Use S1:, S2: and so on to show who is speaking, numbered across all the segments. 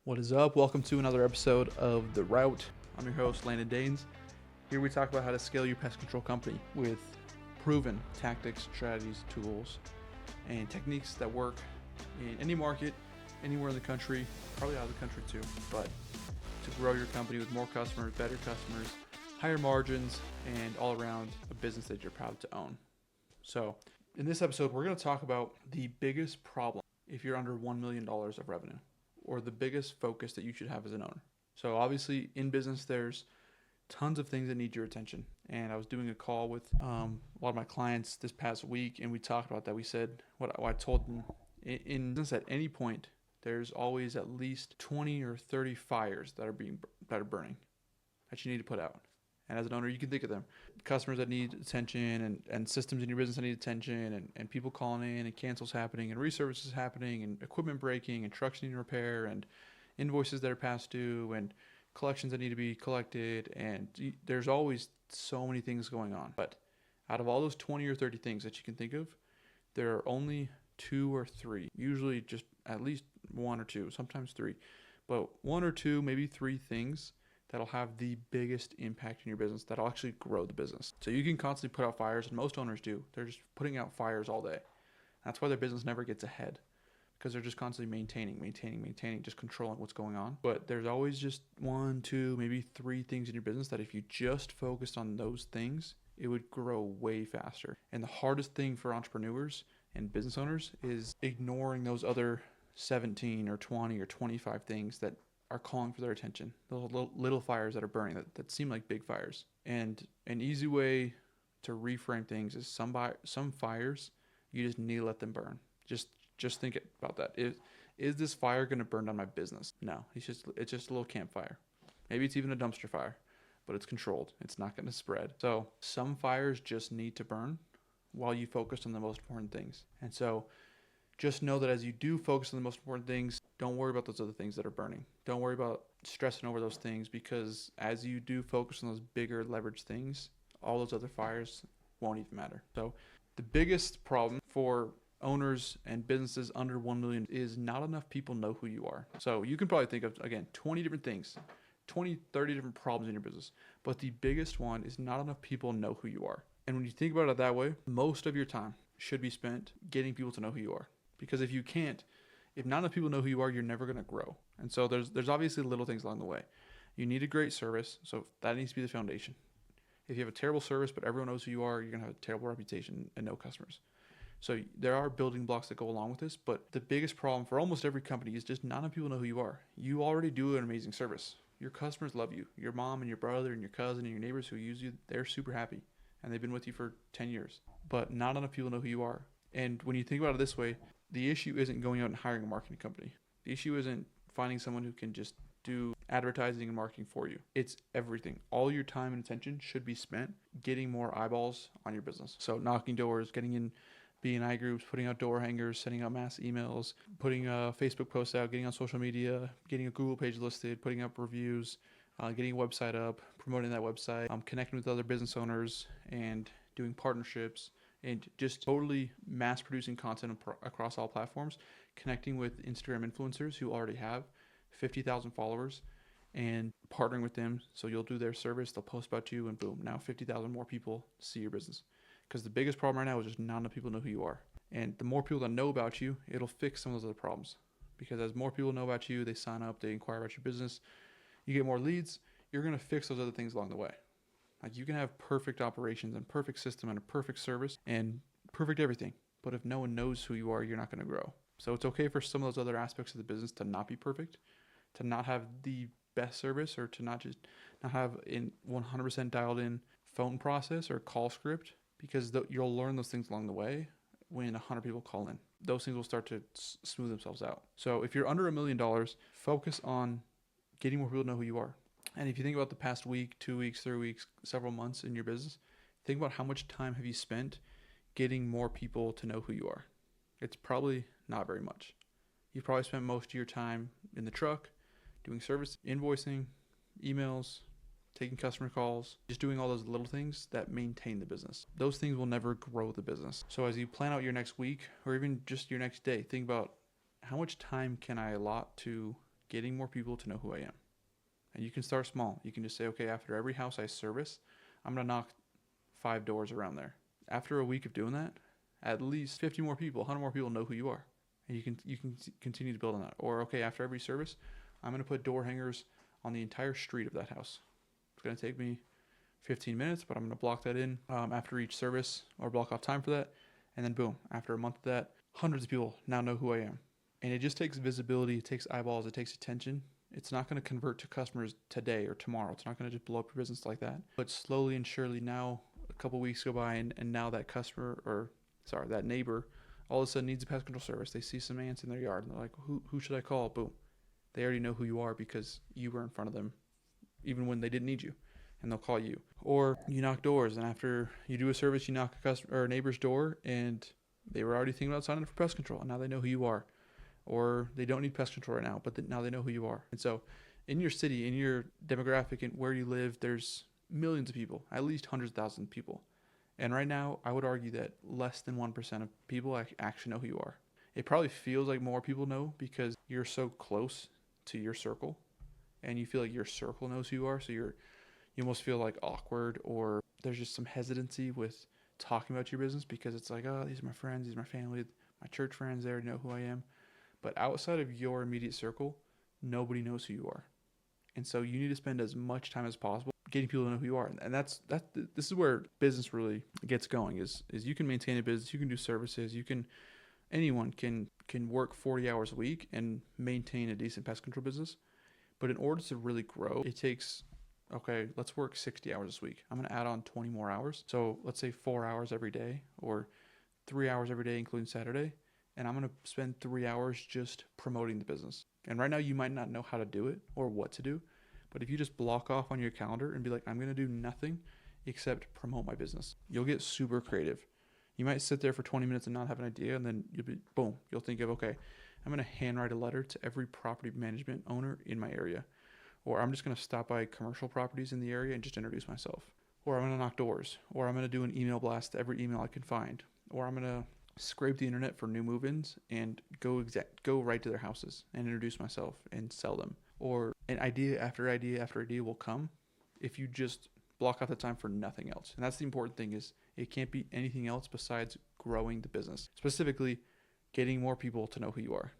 S1: What is up? Welcome to another episode of The Route. I'm your host, Landon Danes. Here we talk about how to scale your pest control company with proven tactics, strategies, tools, and techniques that work in any market, anywhere in the country, probably out of the country too, but to grow your company with more customers, better customers, higher margins, and all around a business that you're proud to own. So in this episode, we're going to talk about the biggest problem if you're under $1 million of revenue, or the biggest focus that you should have as an owner. So obviously in business, there's tons of things that need your attention. And I was doing a call with a lot of my clients this past week, and we talked about that. We said what I told them in business at any point, there's always at least 20 or 30 fires that are burning that you need to put out. And as an owner, you can think of them. Customers that need attention, and systems in your business that need attention, and people calling in, and cancels happening, and reservices happening, and equipment breaking, and trucks needing repair, and invoices that are past due, and collections that need to be collected. And there's always so many things going on. But out of all those 20 or 30 things that you can think of, there are only 2 or 3, usually just at least 1 or 2, sometimes 3, but 1 or 2, maybe 3 things that'll have the biggest impact in your business, that'll actually grow the business. So you can constantly put out fires, and most owners do. They're just putting out fires all day. That's why their business never gets ahead, because they're just constantly maintaining, just controlling what's going on. But there's always just 1, 2, maybe 3 things in your business that if you just focused on those things, it would grow way faster. And the hardest thing for entrepreneurs and business owners is ignoring those other 17 or 20 or 25 things that are calling for their attention. Those little fires that are burning that seem like big fires. And an easy way to reframe things is some fires, you just need to let them burn. Just think about that. Is this fire going to burn down my business? No, it's just a little campfire. Maybe it's even a dumpster fire, but it's controlled. It's not going to spread. So some fires just need to burn while you focus on the most important things. And so just know that as you do focus on the most important things, don't worry about those other things that are burning. Don't worry about stressing over those things, because as you do focus on those bigger leverage things, all those other fires won't even matter. So the biggest problem for owners and businesses under 1 million is not enough people know who you are. So you can probably think of, again, 20 different things, 20, 30 different problems in your business. But the biggest one is not enough people know who you are. And when you think about it that way, most of your time should be spent getting people to know who you are. Because if not enough people know who you are, you're never going to grow. And so there's obviously little things along the way. You need a great service, so that needs to be the foundation. If you have a terrible service, but everyone knows who you are, you're going to have a terrible reputation and no customers. So there are building blocks that go along with this, but the biggest problem for almost every company is just not enough people know who you are. You already do an amazing service. Your customers love you. Your mom and your brother and your cousin and your neighbors who use you, they're super happy, and they've been with you for 10 years. But not enough people know who you are. And when you think about it this way, the issue isn't going out and hiring a marketing company. The issue isn't finding someone who can just do advertising and marketing for you. It's everything. All your time and attention should be spent getting more eyeballs on your business. So knocking doors, getting in B&I groups, putting out door hangers, sending out mass emails, putting Facebook posts out, getting on social media, getting a Google page listed, putting up reviews, getting a website up, promoting that website, connecting with other business owners, and doing partnerships, and just totally mass producing content across all platforms, connecting with Instagram influencers who already have 50,000 followers and partnering with them. So you'll do their service, they'll post about you, and boom, now 50,000 more people see your business. Because the biggest problem right now is just not enough people know who you are. And the more people that know about you, it'll fix some of those other problems. Because as more people know about you, they sign up, they inquire about your business, you get more leads, you're going to fix those other things along the way. Like, you can have perfect operations and perfect system and a perfect service and perfect everything. But if no one knows who you are, you're not going to grow. So it's okay for some of those other aspects of the business to not be perfect, to not have the best service, or to not have in 100% dialed in phone process or call script, because you'll learn those things along the way when 100 people call in. Those things will start to smooth themselves out. So if you're under $1 million, focus on getting more people to know who you are. And if you think about the past week, 2 weeks, 3 weeks, several months in your business, think about how much time have you spent getting more people to know who you are. It's probably not very much. You've probably spent most of your time in the truck, doing service, invoicing, emails, taking customer calls, just doing all those little things that maintain the business. Those things will never grow the business. So as you plan out your next week, or even just your next day, think about how much time can I allot to getting more people to know who I am. And you can start small. You can just say, okay, after every house I service, I'm going to knock 5 doors around there. After a week of doing that, at least 50 more people, 100 more people know who you are. And you can continue to build on that. Or, okay, after every service, I'm going to put door hangers on the entire street of that house. It's going to take me 15 minutes, but I'm going to block that in after each service, or block off time for that. And then boom, after a month of that, hundreds of people now know who I am. And it just takes visibility, it takes eyeballs, it takes attention. It's not going to convert to customers today or tomorrow. It's not going to just blow up your business like that. But slowly and surely, now a couple weeks go by, and now that that neighbor all of a sudden needs a pest control service. They see some ants in their yard and they're like, who should I call? Boom. They already know who you are because you were in front of them even when they didn't need you, and they'll call you. Or you knock doors, and after you do a service, you knock a neighbor's door, and they were already thinking about signing up for pest control, and now they know who you are. Or they don't need pest control right now, but now they know who you are. And so in your city, in your demographic, and where you live, there's millions of people, at least hundreds of thousands of people. And right now, I would argue that less than 1% of people actually know who you are. It probably feels like more people know because you're so close to your circle, and you feel like your circle knows who you are. So you almost feel like awkward, or there's just some hesitancy with talking about your business because it's like, oh, these are my friends, these are my family, my church friends, they already know who I am. But outside of your immediate circle, nobody knows who you are. And so you need to spend as much time as possible getting people to know who you are. And this is where business really gets going is you can maintain a business, you can do services, anyone can work 40 hours a week and maintain a decent pest control business. But in order to really grow, it takes, okay, let's work 60 hours this week. I'm going to add on 20 more hours. So let's say 4 hours every day, or 3 hours every day, including Saturday. And I'm going to spend 3 hours just promoting the business. And right now you might not know how to do it or what to do, but if you just block off on your calendar and be like, I'm going to do nothing except promote my business, you'll get super creative. You might sit there for 20 minutes and not have an idea, and then you'll think of, okay, I'm going to handwrite a letter to every property management owner in my area. Or I'm just going to stop by commercial properties in the area and just introduce myself. Or I'm going to knock doors. Or I'm going to do an email blast to every email I can find. Or I'm going to scrape the internet for new move-ins and go right to their houses and introduce myself and sell them. Or an idea after idea after idea will come if you just block out the time for nothing else. And that's the important thing, is it can't be anything else besides growing the business, specifically getting more people to know who you are.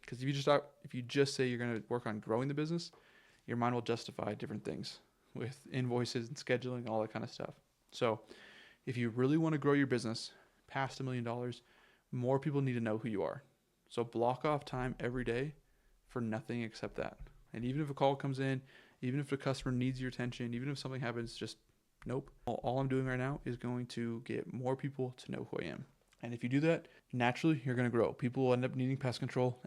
S1: Because if you just say you're going to work on growing the business, your mind will justify different things with invoices and scheduling, all that kind of stuff. So if you really want to grow your business past $1 million, more people need to know who you are. So block off time every day for nothing except that. And even if a call comes in, even if the customer needs your attention, even if something happens, just nope. All I'm doing right now is going to get more people to know who I am. And if you do that, naturally you're going to grow. People will end up needing pest control.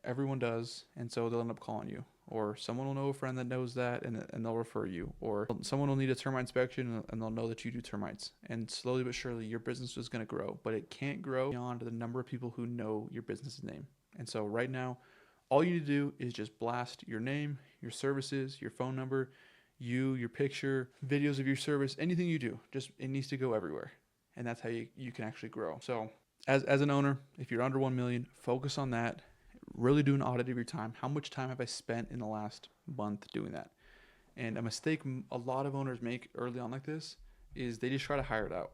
S1: Everyone does. And so they'll end up calling you. Or someone will know a friend that knows that, and they'll refer you. Or someone will need a termite inspection, and they'll know that you do termites. And slowly but surely, your business is going to grow. But it can't grow beyond the number of people who know your business's name. And so right now, all you need to do is just blast your name, your services, your phone number, your picture, videos of your service, anything you do. It needs to go everywhere. And that's how you can actually grow. So as an owner, if you're under 1 million, focus on that. Really do an audit of your time. How much time have I spent in the last month doing that? And a mistake a lot of owners make early on like this is they just try to hire it out.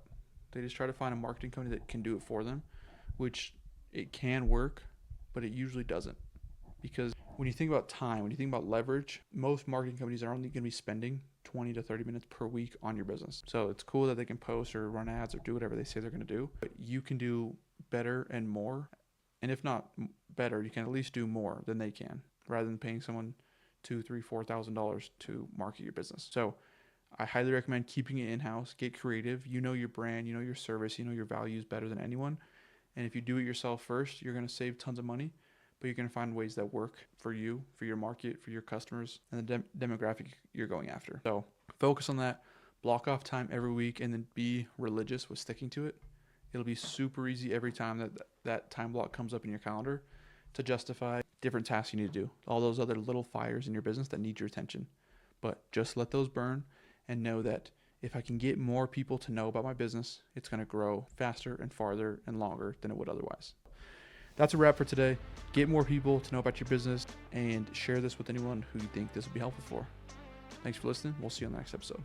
S1: They just try to find a marketing company that can do it for them, which it can work, but it usually doesn't. Because when you think about time, when you think about leverage, most marketing companies are only going to be spending 20 to 30 minutes per week on your business. So it's cool that they can post or run ads or do whatever they say they're going to do, but you can do better and more. And if not better, you can at least do more than they can, rather than paying someone $2,000, $3,000, $4,000 to market your business. So I highly recommend keeping it in-house. Get creative. You know your brand, you know your service, you know your values better than anyone. And if you do it yourself first, you're going to save tons of money, but you're going to find ways that work for you, for your market, for your customers, and the demographic you're going after. So focus on that. Block off time every week, and then be religious with sticking to it. It'll be super easy every time that time block comes up in your calendar to justify different tasks you need to do. All those other little fires in your business that need your attention. But just let those burn and know that if I can get more people to know about my business, it's going to grow faster and farther and longer than it would otherwise. that's a wrap for today. Get more people to know about your business and share this with anyone who you think this would be helpful for. Thanks for listening. We'll see you on the next episode.